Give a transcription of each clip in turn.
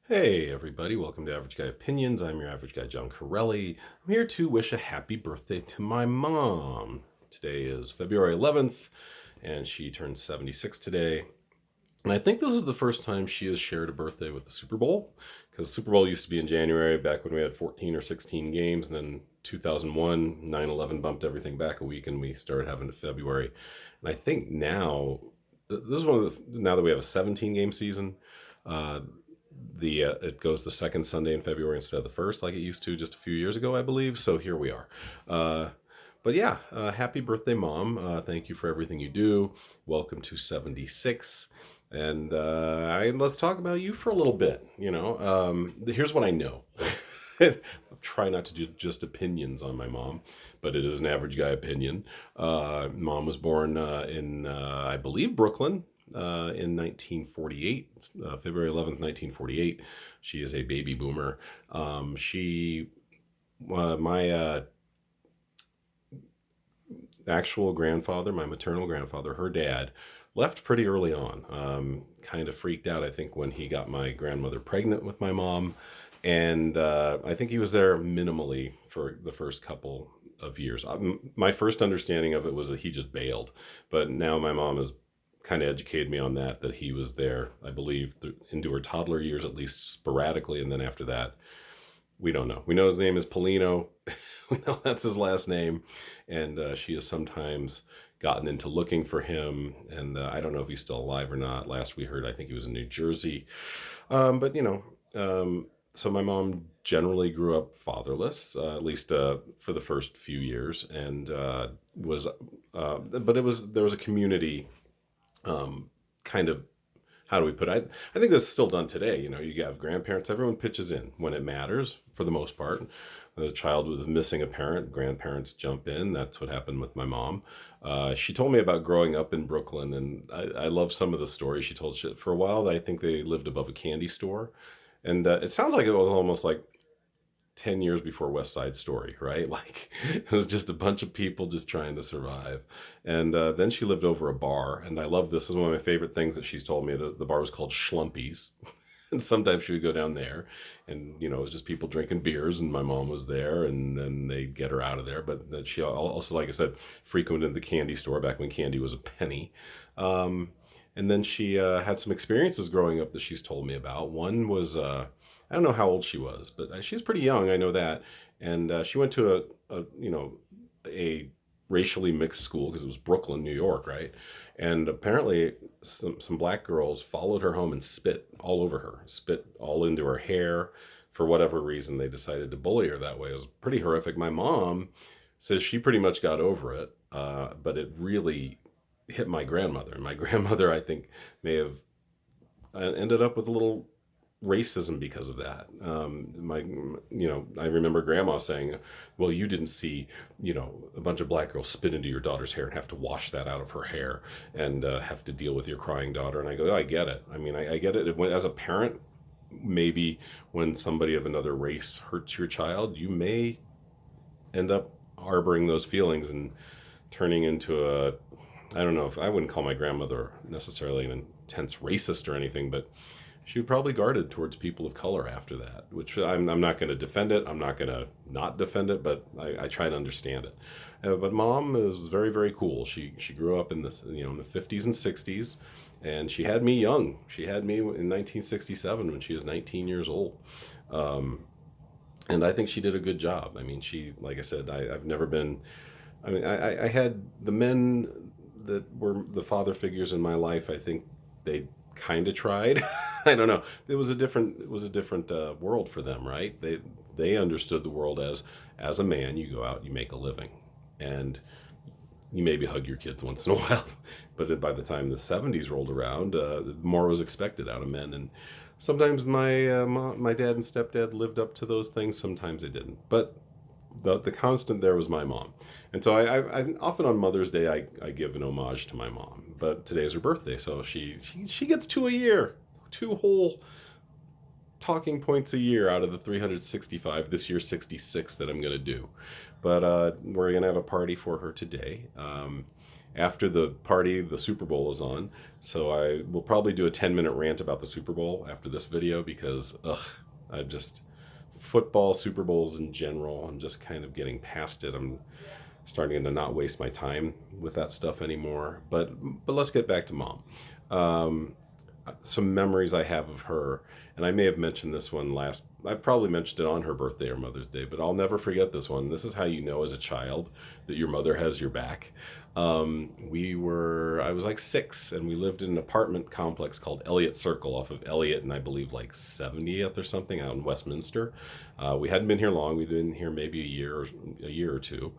Hey, everybody, welcome to Average Guy Opinions. I'm your average guy, John Corelli. I'm here to wish a happy birthday to my mom. Today is February 11th, and she turned 76 today. And I think this is the first time she has shared a birthday with the Super Bowl, because the Super Bowl used to be in January, back when we had 14 or 16 games, and then 2001, 9/11 bumped everything back a week, and we started having it February. And I think now, this is now that we have a 17 game season, uh, the it goes the second Sunday in February instead of the first, like it used to just a few years ago, I believe. So here we are. But yeah, happy birthday, Mom. Thank you for everything you do. Welcome to 76. And let's talk about you for a little bit. Here's what I know. Try not to do just opinions on my mom, but it is an average guy opinion. Mom was born in, I believe, Brooklyn in 1948, February 11th, 1948. She is a baby boomer. My actual grandfather, my maternal grandfather, her dad, left pretty early on. Kind of freaked out, I think, when he got my grandmother pregnant with my mom. And I think he was there minimally for the first couple of years. My first understanding of it was that he just bailed. But now my mom has kind of educated me on that he was there, I believe, into her toddler years, at least sporadically. And then after that, we don't know. We know his name is Polino. We know that's his last name. And she has sometimes gotten into looking for him. And I don't know if he's still alive or not. Last we heard, I think he was in New Jersey. So my mom generally grew up fatherless, at least for the first few years. And there was a community kind of, how do we put it? I think that's still done today. You have grandparents, everyone pitches in when it matters for the most part. When a child was missing a parent, grandparents jump in. That's what happened with my mom. She told me about growing up in Brooklyn, and I love some of the stories she told. For a while, I think they lived above a candy store. And it sounds like it was almost like 10 years before West Side Story, right? Like it was just a bunch of people just trying to survive. And then she lived over a bar. And I love this. This is one of my favorite things that she's told me. The bar was called Schlumpy's. And sometimes she would go down there and, it was just people drinking beers and my mom was there and then they'd get her out of there. But that she also, like I said, frequented the candy store back when candy was a penny. And then she had some experiences growing up that she's told me about. One was, I don't know how old she was, but she's pretty young. I know that. And she went to a racially mixed school because it was Brooklyn, New York, right? And apparently some black girls followed her home and spit all over her, spit all into her hair. For whatever reason, they decided to bully her that way. It was pretty horrific. My mom says she pretty much got over it, but it really hit my grandmother. And my grandmother, I think, may have ended up with a little racism because of that. I remember grandma saying, well, you didn't see, a bunch of black girls spit into your daughter's hair and have to wash that out of her hair and have to deal with your crying daughter. And I go, oh, I get it. I mean, I get it. As a parent, maybe when somebody of another race hurts your child, you may end up harboring those feelings and turning into I don't know, if I wouldn't call my grandmother necessarily an intense racist or anything, but she was probably guarded towards people of color after that, which I'm not going to defend it. I'm not going to not defend it, but I try to understand it. But mom is very, very cool. She grew up in in the 50s and 60s, and she had me young. She had me in 1967 when she was 19 years old. And I think she did a good job. I mean, like I said, I've never been, I had the men that were the father figures in my life. I think they kind of tried. I don't know. It was a different world for them, right? They understood the world as a man. You go out, you make a living, and you maybe hug your kids once in a while. But by the time the '70s rolled around, more was expected out of men, and sometimes my dad and stepdad lived up to those things. Sometimes they didn't. But the constant there was my mom. And so I often on Mother's Day I give an homage to my mom. But today is her birthday, so she gets two a year, two whole talking points a year out of the 365. This year 66 that I'm gonna do. But we're gonna have a party for her today. After the party, the Super Bowl is on. So I will probably do a 10-minute rant about the Super Bowl after this video because, I just, football, Super Bowls in general, I'm just kind of getting past it. I'm starting to not waste my time with that stuff anymore. But let's get back to mom. Um, some memories I have of her, and I may have mentioned this one last. I probably mentioned it on her birthday or Mother's Day, but I'll never forget this one. This is how you know as a child that your mother has your back. I was like 6, and we lived in an apartment complex called Elliott Circle off of Elliott and I believe like 70th or something out in Westminster. We hadn't been here long. We'd been here maybe a year or two.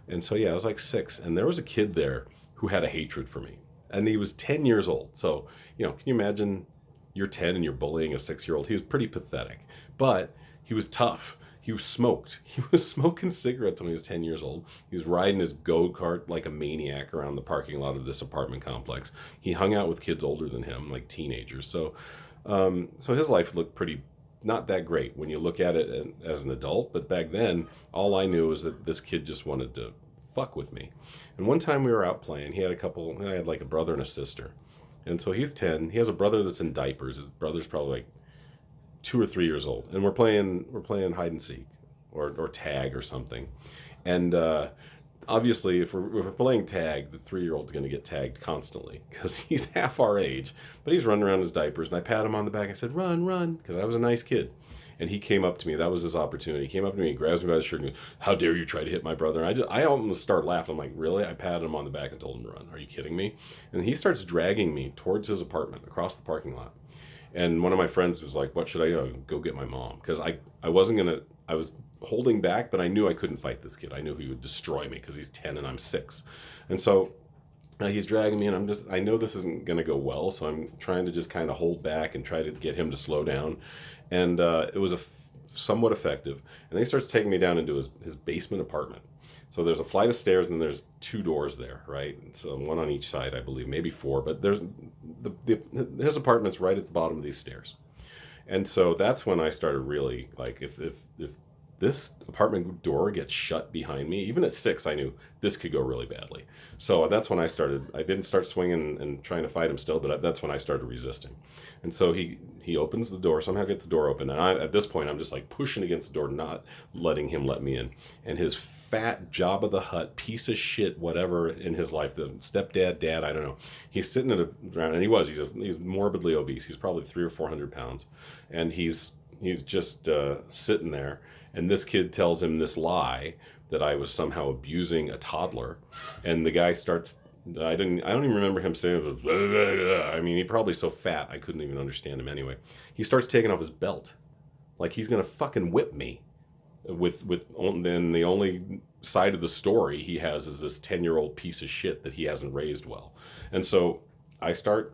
And so, yeah, I was like 6, and there was a kid there who had a hatred for me. And he was 10 years old. So, can you imagine you're 10 and you're bullying a 6-year-old? He was pretty pathetic, but he was tough. He was smoked. He was smoking cigarettes when he was 10 years old. He was riding his go-kart like a maniac around the parking lot of this apartment complex. He hung out with kids older than him, like teenagers. So his life looked pretty not that great when you look at it as an adult. But back then, all I knew was that this kid just wanted to fuck with me. And one time we were out playing. I had like a brother and a sister. And so he's 10. He has a brother that's in diapers. His brother's probably like 2 or 3 years old. And we're playing hide and seek or tag or something. And obviously, if we're playing tag, the 3-year-old's going to get tagged constantly because he's half our age. But he's running around in his diapers, and I pat him on the back. I said, "Run, run," because I was a nice kid. And he came up to me. That was his opportunity. He came up to me, grabs me by the shirt, and goes, "How dare you try to hit my brother?" And I almost started laughing. I'm like, "Really?" I patted him on the back and told him to run. Are you kidding me? And he starts dragging me towards his apartment across the parking lot. And one of my friends is like, "What should I do? Go get my mom?" Because I wasn't going to, I was holding back, but I knew I couldn't fight this kid. I knew he would destroy me because he's 10 and I'm 6. And so he's dragging me, and I know this isn't going to go well. So I'm trying to just kind of hold back and try to get him to slow down. And it was somewhat effective. And then he starts taking me down into his basement apartment. So there's a flight of stairs, and then there's 2 doors there, right? So one on each side, I believe, maybe 4. But there's his apartment's right at the bottom of these stairs. And so that's when I started really like, if this apartment door gets shut behind me, even at 6, I knew this could go really badly. So that's when I started. I didn't start swinging and trying to fight him still, but that's when I started resisting. And so he opens the door, somehow gets the door open, and at this point I'm just like pushing against the door, not letting him let me in. And his fat Jabba the Hutt piece of shit, whatever in his life, the stepdad, dad, I don't know. He's sitting at around, and he's morbidly obese. He's probably 300 or 400 pounds, and he's just sitting there. And this kid tells him this lie that I was somehow abusing a toddler, and the guy starts. I don't even remember him saying it was. Blah, blah, blah. I mean, he's probably so fat I couldn't even understand him anyway. He starts taking off his belt, like he's gonna fucking whip me. Then the only side of the story he has is this 10-year-old piece of shit that he hasn't raised well, and so I start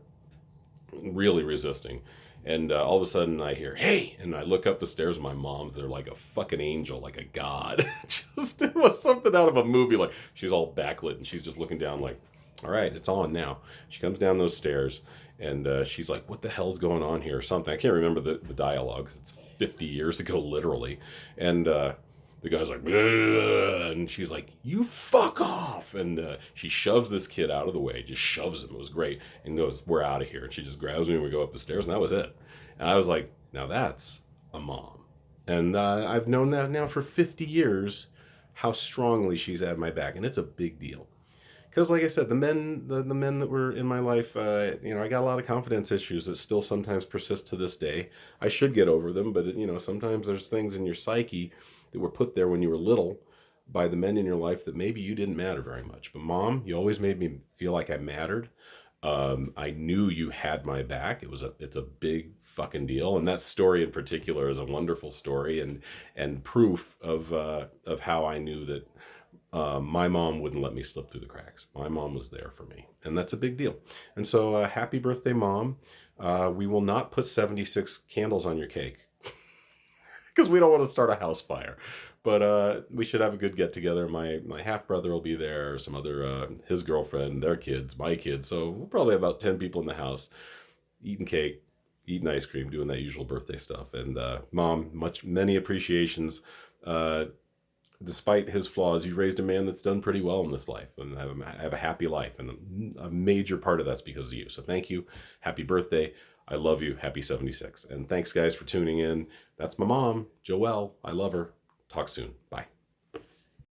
really resisting. And all of a sudden I hear, "Hey!" And I look up the stairs, and my mom's there like a fucking angel, like a god. It was something out of a movie. Like, she's all backlit, and she's just looking down like, all right, it's on now. She comes down those stairs, and she's like, "What the hell's going on here?" Or something. I can't remember the dialogue, 'cause it's 50 years ago, literally. And the guy's like, "Bleh," and she's like, "You fuck off!" And she shoves this kid out of the way, just shoves him. It was great, and goes, "We're out of here." And she just grabs me, and we go up the stairs, and that was it. And I was like, now that's a mom. And I've known that now for 50 years, how strongly she's at my back, and it's a big deal. Because, like I said, the men that were in my life, I got a lot of confidence issues that still sometimes persist to this day. I should get over them, but sometimes there's things in your psyche that were put there when you were little by the men in your life that maybe you didn't matter very much. But Mom, you always made me feel like I mattered. I knew you had my back. It's a big fucking deal, and that story in particular is a wonderful story and proof of how I knew that my mom wouldn't let me slip through the cracks. My mom was there for me, and that's a big deal. And so, happy birthday, Mom. We will not put 76 candles on your cake because we don't want to start a house fire. But we should have a good get together. My half brother will be there, some other his girlfriend, their kids, my kids. So we'll probably have about 10 people in the house, eating cake, eating ice cream, doing that usual birthday stuff. And Mom, many appreciations. Despite his flaws, you raised a man that's done pretty well in this life, and have a happy life. And a major part of that's because of you. So thank you. Happy birthday. I love you. Happy 76. And thanks, guys, for tuning in. That's my mom, Joelle. I love her. Talk soon. Bye.